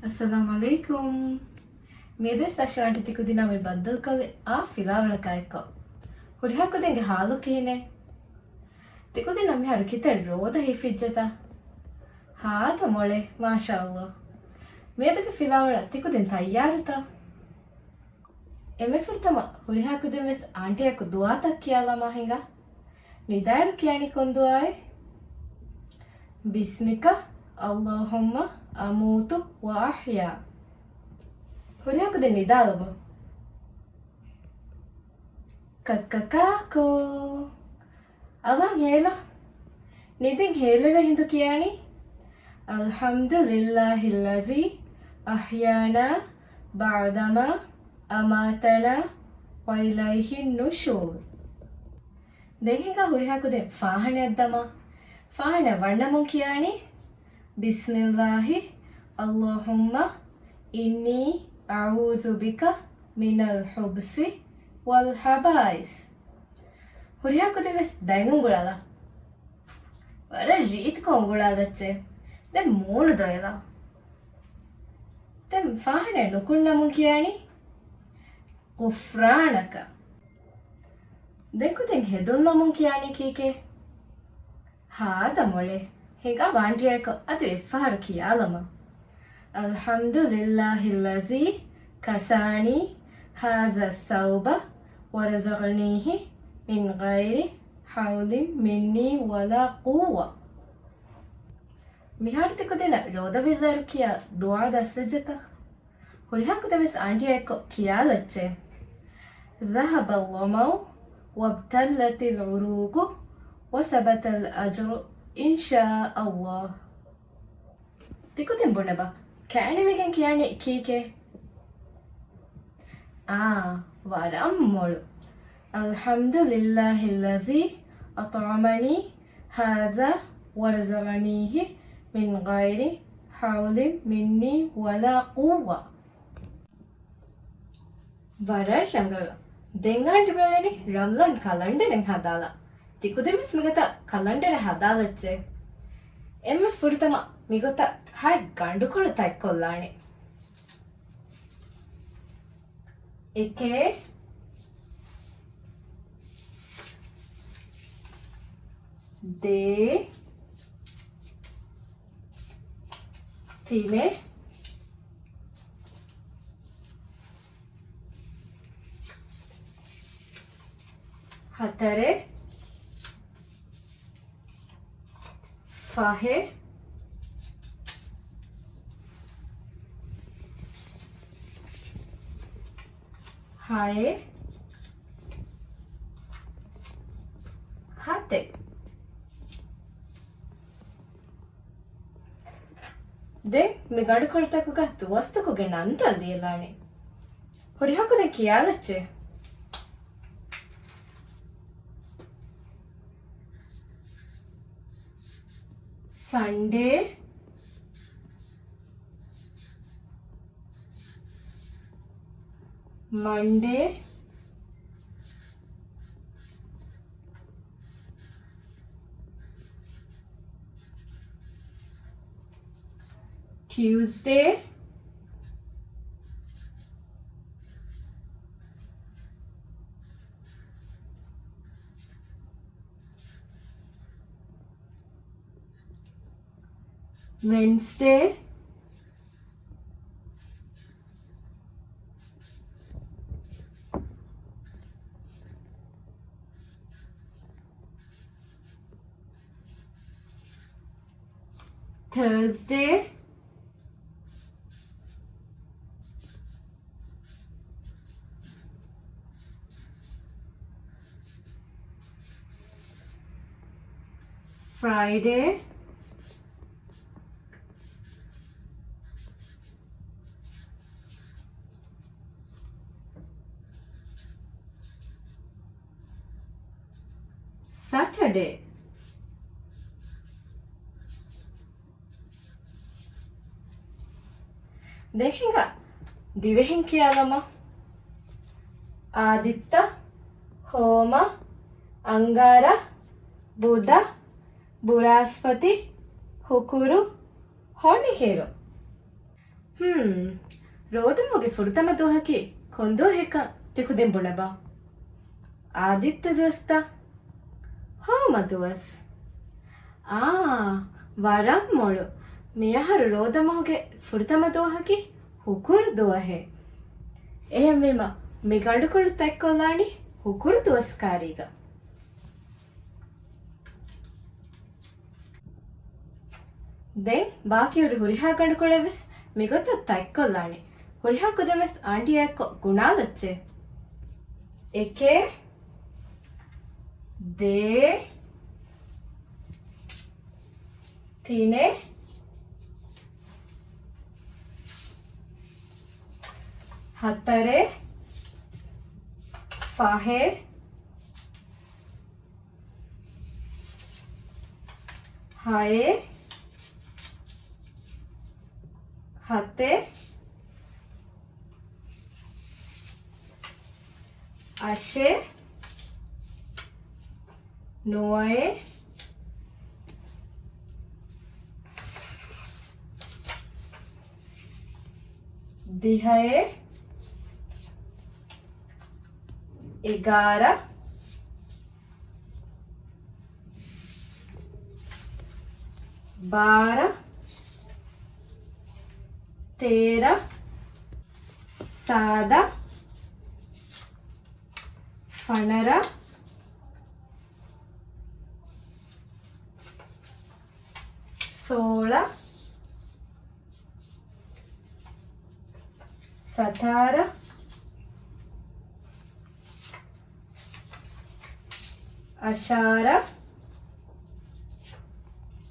السلام عليكم. ميدس أشوانتي تكودينا من بدل كل فيلاولا كايكو. هوريها كودينج حالو كينه. تكودينا مهارو كيتر رودا هي فيجتا. هذا مولي ما شاء الله. ميدك فيلاولا تكودين تيارتا. එමෙෆුර්තම හුරිහාකු දෙමස් ආන්ටියකු දුවාතක් කියලා මහින්ගා නිදාරු කියනි කොන්දුවායි බිස්මික අල්ලාහුම්ම අමූතු වඅහ්යා හුරිහාකු දෙ නිදාලබ කක්කකාකෝ අවන් හේලා නිදින් හේලෙව හිඳු කියනි අල්හම්දුලිල්ලාහිල්ලසී අහ්යානා බඅදමා අමාතන වයිලයිහි නුෂූර් දෙහික හුරිහාකුදෙ ෆාහනයක් දමා ෆාහන වන්නමුන් කියනි බිස්මිල්ලාහි අල්ලාහුම්ම ඉන්නී අඌදු බික මිනල් හුබ්සි වල් හබයිස් හුරිහාකුදෙ මෙස් දැඟුම් ගුලාලා වර රීත් කොංගුලාදච්චේ දැන් මූණු දොයලා දැන් ෆාහන නුකුන්නමුන් කියනි غفرانك دنكو هدون كياني كيكي هذا مولي هنگا وانريكو أدو إفهار كيالما الحمد لله الذي كساني هذا الثوب ورزقنيه من غير حول مني ولا قوة ميهارتكو دينا رودا بيلارو كيا دعا دسجتا هوريهاكو دمس آنتيكو كيالتشي ذهب الظمأ وابتلت العروق وثبت الأجر إن شاء الله تكودن بونبا كأني ميجن كياني كيكي ورمول الحمد لله الذي أطعمني هذا ورزقنيه من غير حول مني ولا قوة වරර් රංගල දෙංගාන්ට බලනේ රම්ලන් කලන්ඩරෙන් හදාලා තිකුදෙමිස් මිගත කලන්ඩර හදාලච්චේ එම්ම ෆුරිතම මිගත හයි ගණ්ඩු කොළ තැක්කොල්ලානේ එකේ දේ තිනේ හතරේ ෆහේ හයේ හතේ දැන් මේ ගඩ කොල්ටක ගත්ත වස්තුකගේ නන්තල් දියලානේ හොරිහකද කියාලච්චේ Sunday, Monday, Tuesday, Wednesday, Thursday, Friday, Saturday, देखेंगा दिवेहिं कियालमा आदित्य होम अंगार बुध ಬುರಾಸ್ಪತಿ ಹುಕುರು ಹೊಣಿಕೇರು ರೋದಮ್ಮಗೆ ಫುರ್ತಮ ದೋಹಕಿ ಕೊಂದೋ ಹೆಕ ತಿಕುದೆಂ ಬುಣಬ ಆದಿತ್ಯ ದೋಸ್ತ ಹೋಮ ದೋಸ್ ವರಂ ಮೊಳು ಮಿಯಹರು ರೋದಮಹುಗೆ ಫುರ್ತಮ ದೋಹಕಿ ಹುಕುರ್ ದೋಹೆ ಎಹೆಮ್ಮಿಮ ಮಿಗಂಡುಕೊಳು ತೆಕ್ಕೊಲ್ಲಾಣಿ ಹುಕುರ್ ದೋಸ್ಕಾರೀಗ ದೆನ್ ಬಾಕಿಯುಡು ಹುರಿಹಾ ಗಂಡುಕೊಳೆವೆಸ್ ಮಿಗೊತ್ತ ತೆಕ್ಕೊಲ್ಲಾಣಿ ಹುರಿಹಾ ಕುದೆವೆಸ್ ಆಂಟಿಯಾಕೊ ಗುಣಾಲಚ್ಚೆ ಎಕೆ ದೇ තිනේ හතරේ පහේ හයේ හතේ අෂේ නොයේ दिहाए 11 12 13 सादा 15 16 17 18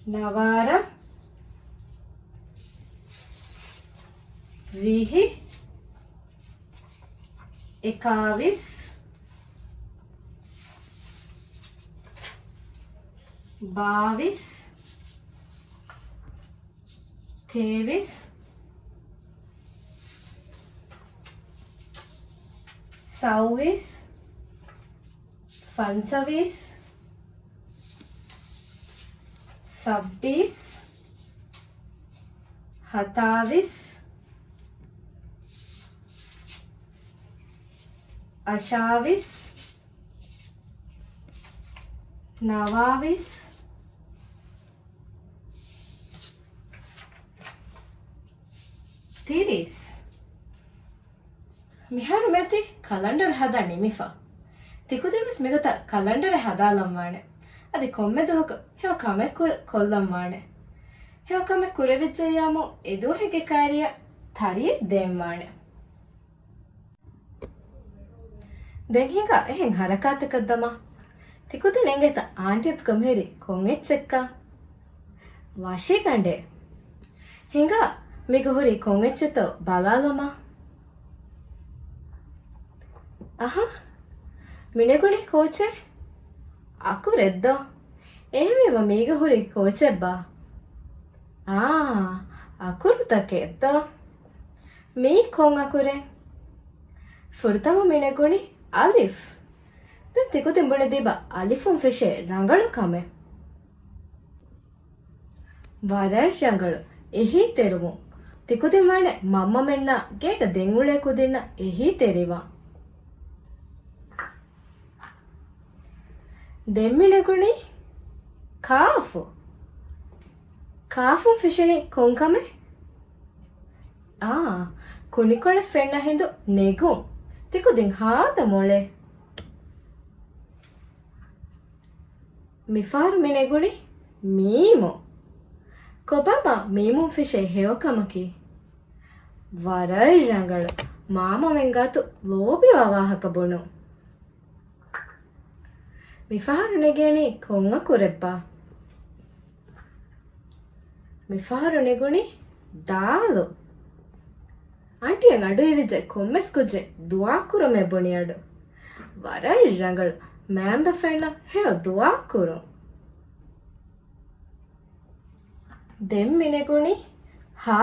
19 20 21 22 23 24 25 26 27 28 29 30 මිහාරු මැති කලන්ඩර් හදා නිමිෆා තිකුදෙමස් මිගත කලන්ඩර හදාලම්වාಣೆ ಅದಿ ಕೊಮ್ಮೆ ದೋಹಕ ಹೆವ ಕಮೆ ಕೊಲ್ಲಂವಾಣೆ ಹೆವ ಕಮೆ ಕುರೆವಿಜ್ಜಯ್ಯಾಮು ಎದು ಹೆಗೆ ಕಾರ್ಯ ಥರಿಯೆ ದೇಮ್ವಾಣೆ ದೆನ್ ಹಿಂಗ ಹೆಂಗ್ ಹರಕಾತಕದ್ದಮ ತಿಕುದೆ ನೆಂಗೆತ ಆಂಟಿಯತ್ ಕಮೇರಿ ಕೊಂಗೆಚ್ಚೆಕ್ಕ ವಾಶಿ ಕಂಡೆ ಹಿಂಗ ಮಿಗ ಹುರಿ ಕೊಂಗೆಚ್ಚೆತ ಬಲಾಲಮ ಅಹ මිනෙගුණි කෝචේ අකුරෙද්ද එහෙමම මේක හුරි කෝචෙබ්බා අකුරුතකෙද්ද මේ කොන් අකුරේ ෆුර්තම මිනෙගුණි අලිෆ් දැන් තිකු තිඹුණේ දීබා අලිෆුන් ෆිෂේ රංගලු කමේ වරර් රංගලු එහි තෙරුමු තිකු තිඹුණේ මම්ම මෙන්න ගේක දෙන්ගුලේ කුදින්න එහි තෙරිවා දෙම්මිනෙකුණි කාෆු කාෆුන් ෆිෂනි කොන්කමೆ ಕುಣಿಕೊಳೆ ಫೆಣ್ಣ ಹಿಂದು ನೆಗು ತಿಕುದಿಂಗ್ ಹಾದ ಮೊಳೆ ಮಿಫಾರು ಮಿನೆಗುಣಿ ಮೀಮು ಕೊಬಾಬ ಮೀಮು ಫಿಶೆ ಹೇವಕಮಕಿ ವರಳ್ಳಂಗಳು ಮಾಮ ಮೆಂಗಾತು ಲೋಬಿ ವಾವಾಹಕ ಬೊಣು ಮಿಫಾರು ನೆಗೇಣಿ ಕೊಂಗ ಕುರೆಬ್ಬ ಮಿಫಾರು ನೆಗುಣಿ ದಾಲು ಆಂಟಿಯ ನಡುವಿಜೆ ಕೊಮ್ಮೆಸ್ ಕುಜ್ಜೆ ದುವಾಕುರು ಮೆಬ್ಬುಣಿಯಾಡು ವರಳ್ಳಂಗಳು ಮ್ಯಾಂಬ ಫೆಣ್ಣ ಹೇವ ದುವಾಕುರು ದೆಮ್ಮಿನೆಗುಣಿ ಹಾ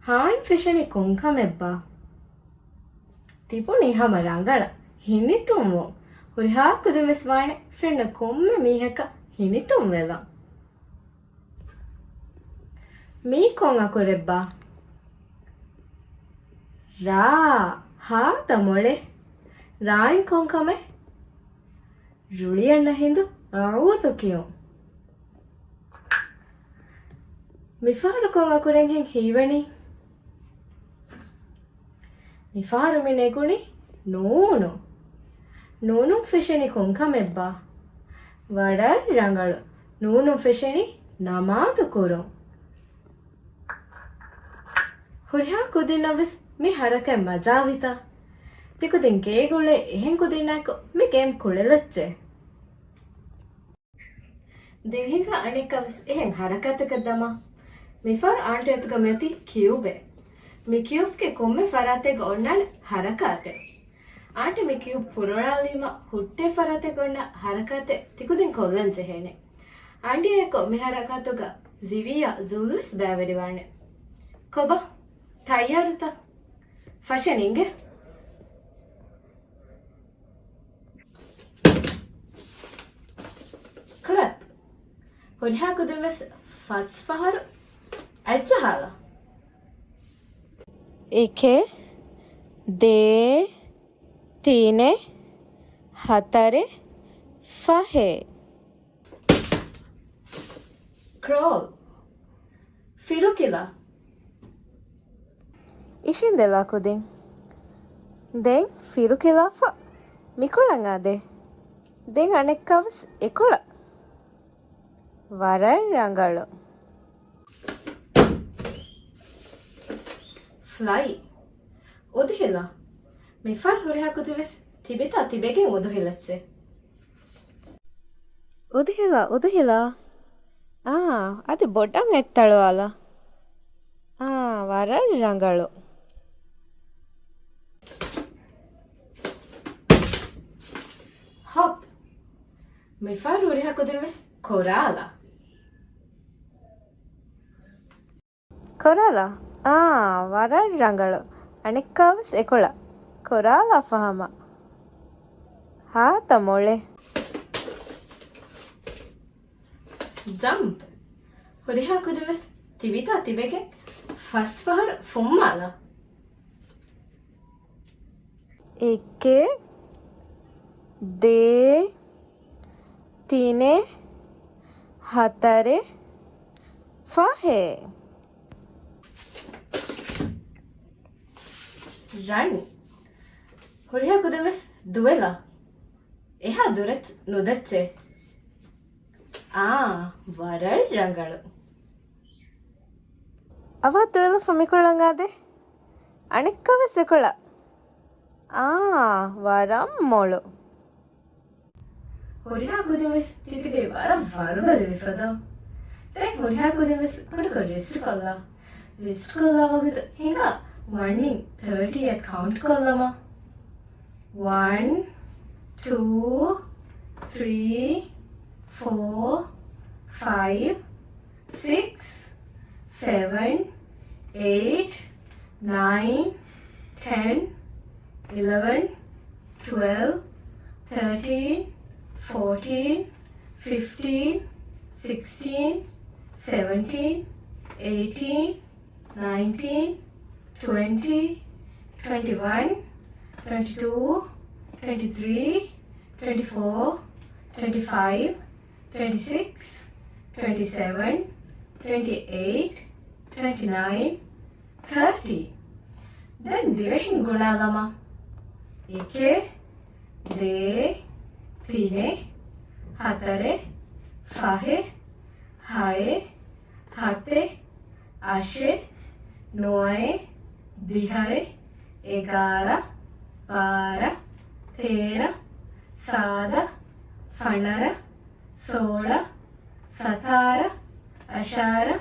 ಹಾಯಿನ್ ಫಿಶನಿ ಕೊಂಕ ಮೆಬ್ಬ ತಿಪುಣಿ ಹಮ ರಂಗಳ ಹಿನಿತುಮು ಹುರಿ ಹಾಕುದು miss ವಾಣೆ ಫೆಣ್ಣ ಕೊಮ್ಮೆ ಮೀಹಕ ಹಿನಿತುಮ್ Vela mi kon akurebba ra ha tamole rain kon kame ruliyanna hindu a'udhu kiyo mifaru kon akuren hen hiwani mifaru mine guni noonu noonu fisheni kon kamebba vada rangalu noonu fisheni namadu kuru huriha kudinavis mi harake majavita tikudin geegule ehen kudinako mi game kulelacche devhinga anikavis ehen harakataka dama mifar aantiyatuga meti cube mi cube ke komme farate gonnan harakate aante mi cube purolaalima hutte farate gonna harakate tikudin kollanje hene andiyeko mi harakatuga ziviya zulus bavediwane koba tayyaruta fashininge clap horiha kudumes fats faharu ajjahala eke de tine hatare fahe crawl firukila ishin dela kudin den firukila fa mikulangade den anekkavas ekula varar rangalu fly udhila mifar huriha kudives tibita tibegen udhilacche udhila adi bodan ettalu ala varar rangalu hop mifar huriha kudives korala varar rangalu anekkavas ekula korala fahama ha tamole jump huriha kudives tibita tibege fas fahar fummala eke de tine hatare fahe run horiha kudemes duela eha durach nudacche varar rangalu ava duela fumikolangade anekkave sekula varam molu horiha kudemes titibe vara varubale vifada den horiha kudemes kodaka rest kolla wagadu hinga 1 in 30 at count kollama 1 2 3 4 5 6 7 8 9 10 11 12 13 14 15 16 17 18 19 20 21 22 23 24 25 26 27 28 29 30 then divehin gunalama eke de tine hatare fahe haye hate ashe noe dihare egara bara tera sada fanara sola satara ashara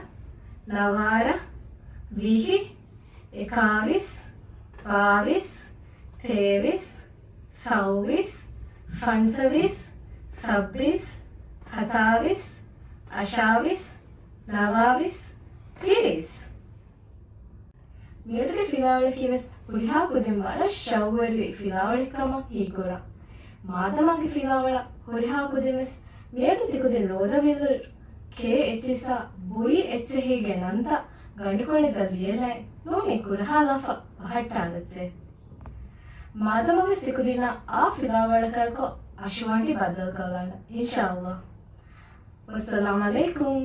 navara vihi ekavis bavis tevis sauvis fansavis sabbis hatavis ashavis navavis tiris මෙතන ෆිලාවල කිවස් හුරිහා කුදින් වර ෂව්වරි ෆිලාවලිකම හීකොරා මාතමගේ ෆිලාවල හුරිහා කුදිමස් මෙත තිකුදින් රෝද විල් කේ එච්චසා බුයි එච්ච හීගෙනන්ත ಗಂಡುಕೊಳೆಗ ಲಿಯಲೈ noni ಕುರಹಾಲಫ ಪಹಟ್ಟಾಲಚ್ಚೆ ಮಾದಮವಿಸ್ ತಿಕುದಿನ ಆ ಫಿಲಾವಳಕಾಯ್ಕೊ ಅಶುವಂಟಿ ಬದಲ್ ಕಲಾಣ ಇನ್ಶಾ ಅಲ್ಲಾಹ್. ವಸ್ಸಲಾಮು ಅಲೈಕುಂ.